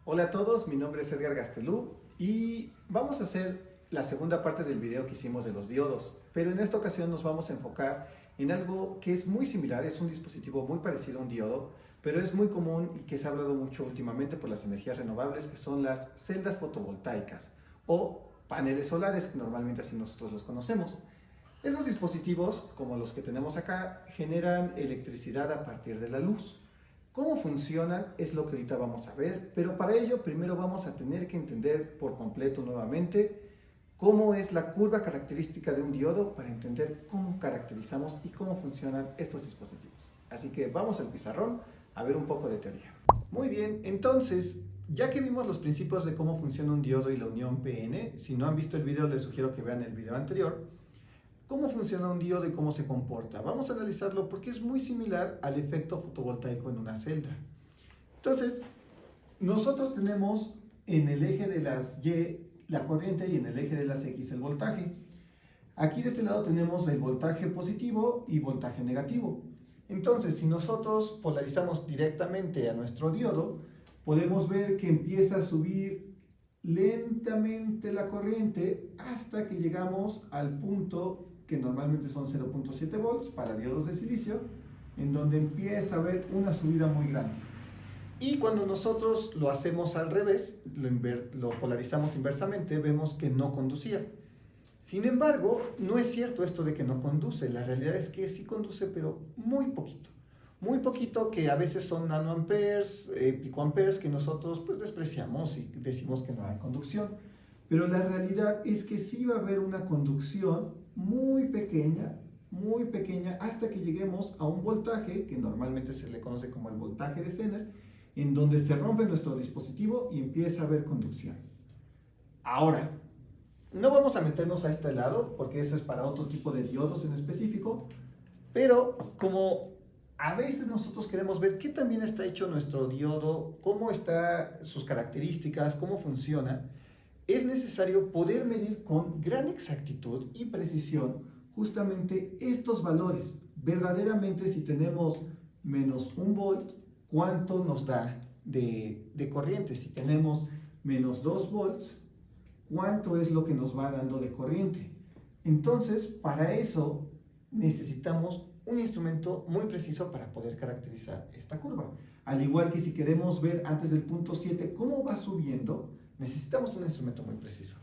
Hola a todos, mi nombre es Edgar Gastelú y vamos a hacer la segunda parte del video que hicimos de los diodos, pero en esta ocasión nos vamos a enfocar en algo que es muy similar, es un dispositivo muy parecido a un diodo, pero es muy común y que se ha hablado mucho últimamente por las energías renovables, que son las celdas fotovoltaicas o paneles solares, que normalmente así nosotros los conocemos. Esos dispositivos, como los que tenemos acá, generan electricidad a partir de la luz. ¿Cómo funcionan? Es lo que ahorita vamos a ver, pero para ello primero vamos a tener que entender por completo nuevamente cómo es la curva característica de un diodo para entender cómo caracterizamos y cómo funcionan estos dispositivos. Así que vamos al pizarrón a ver un poco de teoría. Muy bien, entonces, ya que vimos los principios de cómo funciona un diodo y la unión PN, si no han visto el video les sugiero que vean el video anterior. ¿Cómo funciona un diodo y cómo se comporta? Vamos a analizarlo porque es muy similar al efecto fotovoltaico en una celda. Entonces, nosotros tenemos en el eje de las Y la corriente y en el eje de las X el voltaje. Aquí de este lado tenemos el voltaje positivo y voltaje negativo. Entonces, si nosotros polarizamos directamente a nuestro diodo, podemos ver que empieza a subir lentamente la corriente hasta que llegamos al punto que normalmente son 0.7 volts para diodos de silicio, en donde empieza a haber una subida muy grande. Y cuando nosotros lo hacemos al revés, lo polarizamos inversamente, vemos que no conducía. Sin embargo, no es cierto esto de que no conduce, la realidad es que sí conduce, pero muy poquito. Muy poquito, que a veces son nanoamperes, picoamperes, que nosotros pues despreciamos y decimos que no hay conducción. Pero la realidad es que sí va a haber una conducción muy pequeña, hasta que lleguemos a un voltaje, que normalmente se le conoce como el voltaje de Zener, en donde se rompe nuestro dispositivo y empieza a haber conducción. Ahora, no vamos a meternos a este lado, porque eso es para otro tipo de diodos en específico, pero como a veces nosotros queremos ver qué también está hecho nuestro diodo, cómo están sus características, cómo funciona, es necesario poder medir con gran exactitud y precisión justamente estos valores. Verdaderamente, si tenemos menos 1 volt, ¿cuánto nos da de corriente? Si tenemos menos 2 volts, ¿cuánto es lo que nos va dando de corriente? Entonces, para eso necesitamos un instrumento muy preciso para poder caracterizar esta curva. Al igual que si queremos ver antes del punto 7 cómo va subiendo, necesitamos un instrumento muy preciso.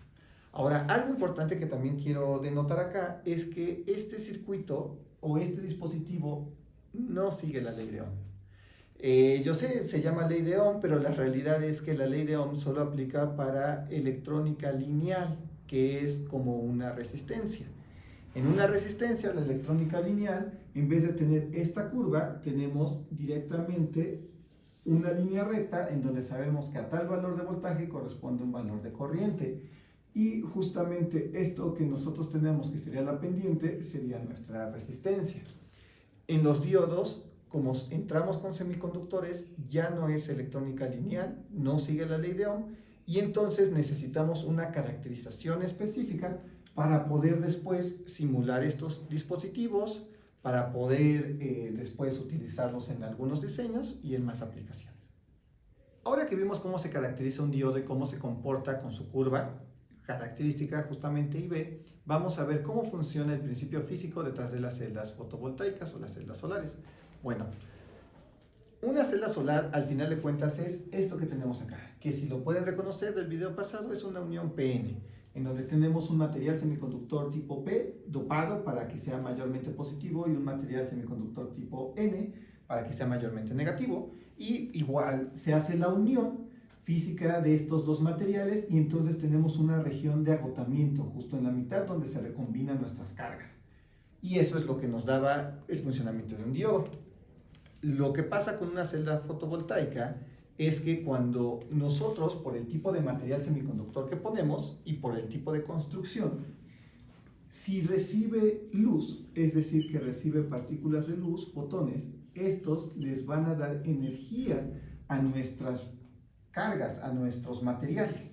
Ahora, algo importante que también quiero denotar acá es que este circuito o este dispositivo no sigue la ley de Ohm. Yo sé, se llama ley de Ohm, pero la realidad es que la ley de Ohm solo aplica para electrónica lineal, que es como una resistencia. En una resistencia, la electrónica lineal, en vez de tener esta curva, tenemos directamente una línea recta en donde sabemos que a tal valor de voltaje corresponde un valor de corriente. Y justamente esto que nosotros tenemos, que sería la pendiente, sería nuestra resistencia. En los diodos, como entramos con semiconductores, ya no es electrónica lineal, no sigue la ley de Ohm, y entonces necesitamos una caracterización específica para poder después simular estos dispositivos, para poder después utilizarlos en algunos diseños y en más aplicaciones. Ahora que vimos cómo se caracteriza un diodo y cómo se comporta con su curva característica justamente IB, vamos a ver cómo funciona el principio físico detrás de las celdas fotovoltaicas o las celdas solares. Bueno, una celda solar al final de cuentas es esto que tenemos acá, que si lo pueden reconocer del video pasado es una unión PN, en donde tenemos un material semiconductor tipo P dopado para que sea mayormente positivo y un material semiconductor tipo N para que sea mayormente negativo, y igual se hace la unión física de estos dos materiales y entonces tenemos una región de agotamiento justo en la mitad donde se recombinan nuestras cargas, y eso es lo que nos daba el funcionamiento de un diodo. Lo que pasa con una celda fotovoltaica es que cuando nosotros, por el tipo de material semiconductor que ponemos y por el tipo de construcción, si recibe luz, es decir, que recibe partículas de luz, fotones, estos les van a dar energía a nuestras cargas, a nuestros materiales.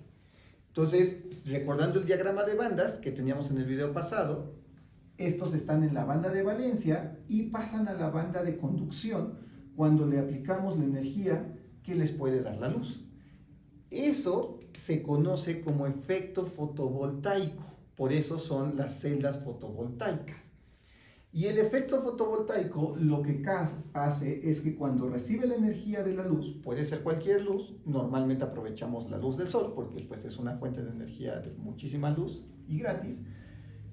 Entonces, recordando el diagrama de bandas que teníamos en el video pasado, estos están en la banda de valencia y pasan a la banda de conducción cuando le aplicamos la energía que les puede dar la luz. Eso se conoce como efecto fotovoltaico, por eso son las celdas fotovoltaicas. Y el efecto fotovoltaico lo que hace es que cuando recibe la energía de la luz, puede ser cualquier luz, normalmente aprovechamos la luz del sol porque pues es una fuente de energía de muchísima luz y gratis.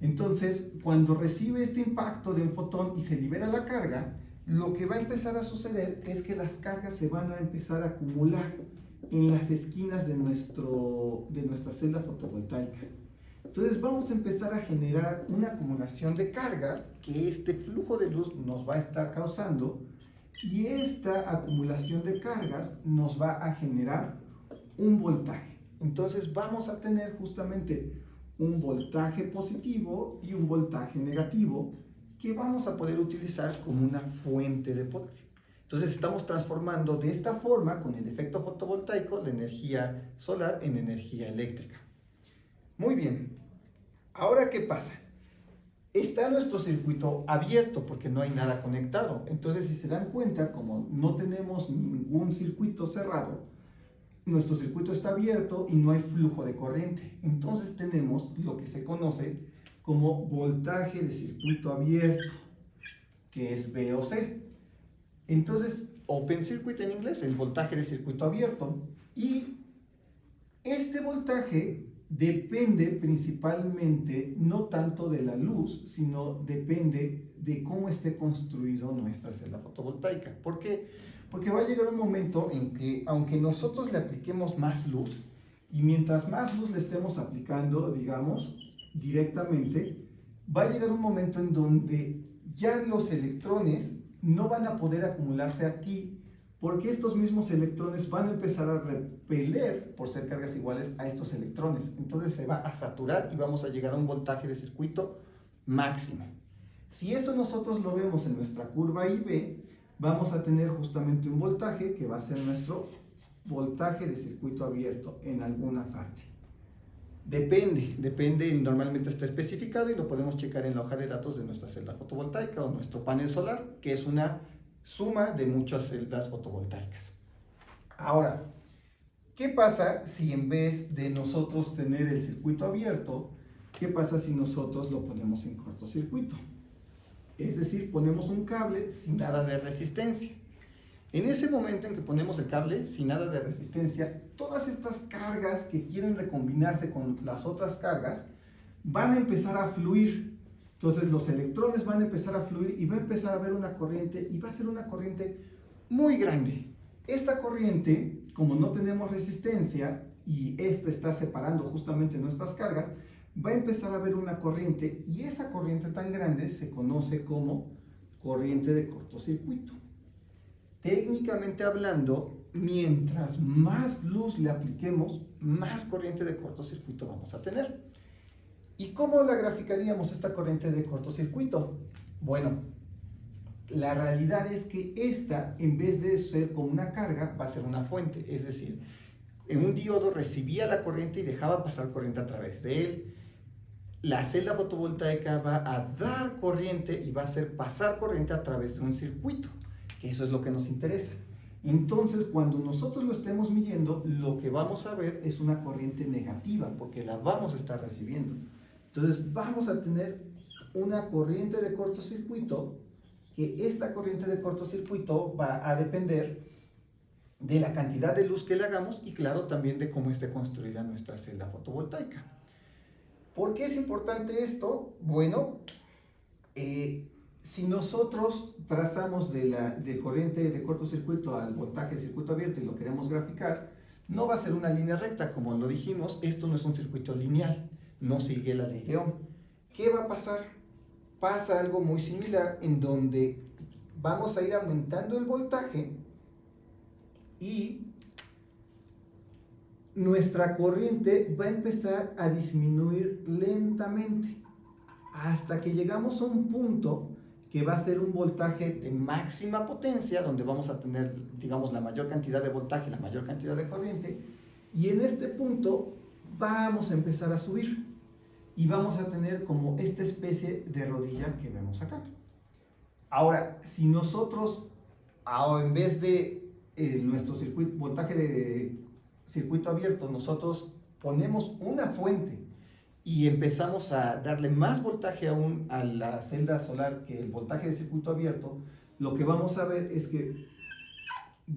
Entonces, cuando recibe este impacto de un fotón y se libera la carga, lo que va a empezar a suceder es que las cargas se van a empezar a acumular en las esquinas de nuestra celda fotovoltaica. Entonces vamos a empezar a generar una acumulación de cargas que este flujo de luz nos va a estar causando, y esta acumulación de cargas nos va a generar un voltaje. Entonces vamos a tener justamente un voltaje positivo y un voltaje negativo que vamos a poder utilizar como una fuente de poder. Entonces estamos transformando de esta forma, con el efecto fotovoltaico, la energía solar en energía eléctrica. Muy bien, ahora ¿qué pasa? Está nuestro circuito abierto porque no hay nada conectado. Entonces, si se dan cuenta, como no tenemos ningún circuito cerrado, nuestro circuito está abierto y no hay flujo de corriente. Entonces tenemos lo que se conoce como voltaje de circuito abierto, que es VOC. Entonces, Open Circuit en inglés, el voltaje de circuito abierto. Y este voltaje depende principalmente no tanto de la luz, sino depende de cómo esté construido nuestra celda fotovoltaica. ¿Por qué? Porque va a llegar un momento en que, aunque nosotros le apliquemos más luz, y mientras más luz le estemos aplicando, digamos, directamente, va a llegar un momento en donde ya los electrones no van a poder acumularse aquí, porque estos mismos electrones van a empezar a repeler, por ser cargas iguales, a estos electrones. Entonces se va a saturar y vamos a llegar a un voltaje de circuito máximo. Si eso nosotros lo vemos en nuestra curva IV, vamos a tener justamente un voltaje que va a ser nuestro voltaje de circuito abierto en alguna parte. Depende, normalmente está especificado y lo podemos checar en la hoja de datos de nuestra celda fotovoltaica o nuestro panel solar, que es una suma de muchas celdas fotovoltaicas. Ahora, ¿qué pasa si en vez de nosotros tener el circuito abierto, qué pasa si nosotros lo ponemos en cortocircuito? Es decir, ponemos un cable sin nada de resistencia. En ese momento en que ponemos el cable sin nada de resistencia, todas estas cargas que quieren recombinarse con las otras cargas van a empezar a fluir. Entonces los electrones van a empezar a fluir y va a empezar a haber una corriente, y va a ser una corriente muy grande. Esta corriente, como no tenemos resistencia y esta está separando justamente nuestras cargas, va a empezar a haber una corriente, y esa corriente tan grande se conoce como corriente de cortocircuito. Técnicamente hablando, mientras más luz le apliquemos, más corriente de cortocircuito vamos a tener. ¿Y cómo la graficaríamos esta corriente de cortocircuito? Bueno, la realidad es que esta, en vez de ser como una carga, va a ser una fuente. Es decir, en un diodo recibía la corriente y dejaba pasar corriente a través de él. La celda fotovoltaica va a dar corriente y va a hacer pasar corriente a través de un circuito, que eso es lo que nos interesa. Entonces, cuando nosotros lo estemos midiendo, lo que vamos a ver es una corriente negativa, porque la vamos a estar recibiendo. Entonces, vamos a tener una corriente de cortocircuito, que esta corriente de cortocircuito va a depender de la cantidad de luz que le hagamos y, claro, también de cómo esté construida nuestra celda fotovoltaica. ¿Por qué es importante esto? Bueno, si nosotros trazamos de corriente de cortocircuito al voltaje de circuito abierto y lo queremos graficar, no va a ser una línea recta, como lo dijimos. Esto no es un circuito lineal, no sigue la ley de Ohm. ¿Qué va a pasar? Pasa algo muy similar, en donde vamos a ir aumentando el voltaje y nuestra corriente va a empezar a disminuir lentamente hasta que llegamos a un punto que va a ser un voltaje de máxima potencia, donde vamos a tener, digamos, la mayor cantidad de voltaje, la mayor cantidad de corriente, y en este punto vamos a empezar a subir y vamos a tener como esta especie de rodilla que vemos acá. Ahora, si nosotros, en vez de nuestro voltaje de circuito abierto nosotros ponemos una fuente y empezamos a darle más voltaje aún a la celda solar que el voltaje de circuito abierto, lo que vamos a ver es que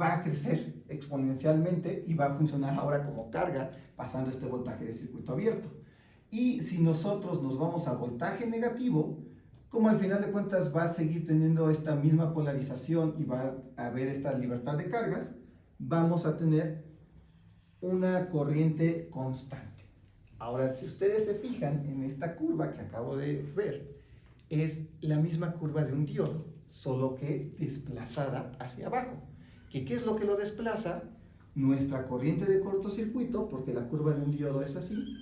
va a crecer exponencialmente y va a funcionar ahora como carga pasando este voltaje de circuito abierto. Y si nosotros nos vamos a voltaje negativo, como al final de cuentas va a seguir teniendo esta misma polarización y va a haber esta libertad de cargas, vamos a tener una corriente constante. Ahora, si ustedes se fijan en esta curva que acabo de ver, es la misma curva de un diodo, solo que desplazada hacia abajo. ¿Qué es lo que lo desplaza? Nuestra corriente de cortocircuito, porque la curva de un diodo es así.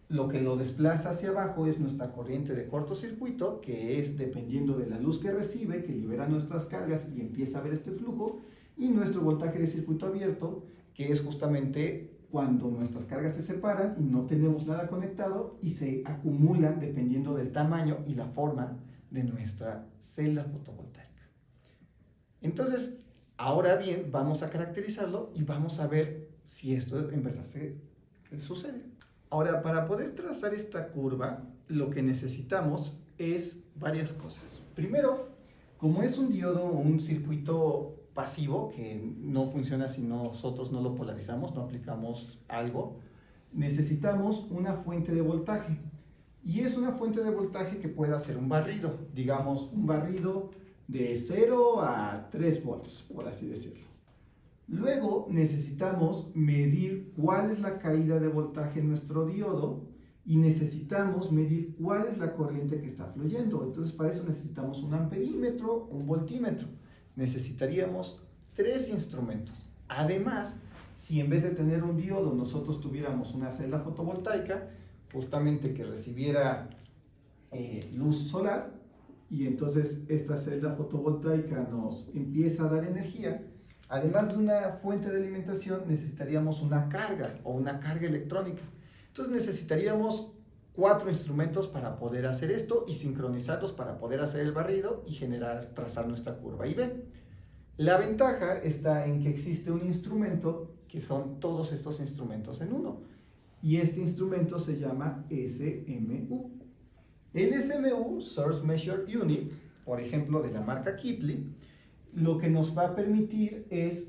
Lo que lo desplaza hacia abajo es nuestra corriente de cortocircuito, que es dependiendo de la luz que recibe, que libera nuestras cargas y empieza a ver este flujo, y nuestro voltaje de circuito abierto, que es justamente cuando nuestras cargas se separan y no tenemos nada conectado y se acumulan dependiendo del tamaño y la forma de nuestra celda fotovoltaica. Entonces, ahora bien, vamos a caracterizarlo y vamos a ver si esto en verdad sucede. Ahora, para poder trazar esta curva, lo que necesitamos es varias cosas. Primero, como es un diodo o un circuito pasivo que no funciona si nosotros no lo polarizamos, no aplicamos algo, necesitamos una fuente de voltaje. Y es una fuente de voltaje que pueda ser un barrido, digamos un barrido de 0 a 3 volts, por así decirlo. Luego necesitamos medir cuál es la caída de voltaje en nuestro diodo y necesitamos medir cuál es la corriente que está fluyendo. Entonces para eso necesitamos un amperímetro, un voltímetro. Necesitaríamos 3 instrumentos. Además, si en vez de tener un diodo nosotros tuviéramos una celda fotovoltaica, justamente que recibiera luz solar, y entonces esta celda fotovoltaica nos empieza a dar energía, además de una fuente de alimentación necesitaríamos una carga o una carga electrónica. Entonces necesitaríamos 4 instrumentos para poder hacer esto y sincronizarlos para poder hacer el barrido y trazar nuestra curva IV. La ventaja está en que existe un instrumento que son todos estos instrumentos en uno, y este instrumento se llama SMU. El SMU, Source Measure Unit, por ejemplo de la marca Keithley, lo que nos va a permitir es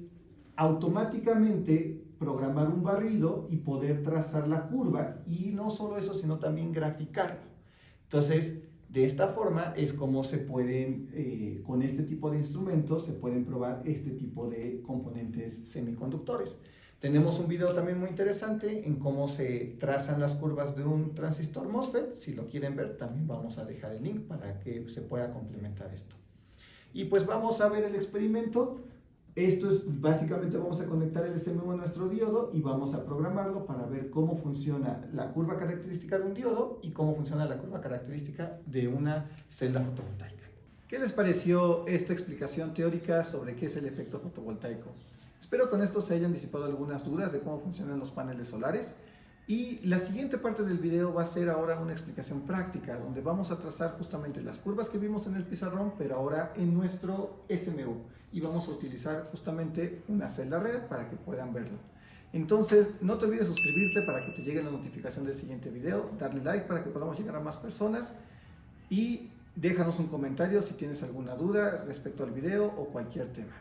automáticamente programar un barrido y poder trazar la curva, y no solo eso, sino también graficarlo. Entonces, de esta forma es como se pueden, con este tipo de instrumentos, se pueden probar este tipo de componentes semiconductores. Tenemos un video también muy interesante en cómo se trazan las curvas de un transistor MOSFET. Si lo quieren ver, también vamos a dejar el link para que se pueda complementar esto. Y pues vamos a ver el experimento. Esto es básicamente, vamos a conectar el SMU a nuestro diodo y vamos a programarlo para ver cómo funciona la curva característica de un diodo y cómo funciona la curva característica de una celda fotovoltaica. ¿Qué les pareció esta explicación teórica sobre qué es el efecto fotovoltaico? Espero con esto se hayan disipado algunas dudas de cómo funcionan los paneles solares. Y la siguiente parte del video va a ser ahora una explicación práctica, donde vamos a trazar justamente las curvas que vimos en el pizarrón, pero ahora en nuestro SMU. Y vamos a utilizar justamente una celda real para que puedan verlo. Entonces, no te olvides suscribirte para que te llegue la notificación del siguiente video, darle like para que podamos llegar a más personas y déjanos un comentario si tienes alguna duda respecto al video o cualquier tema.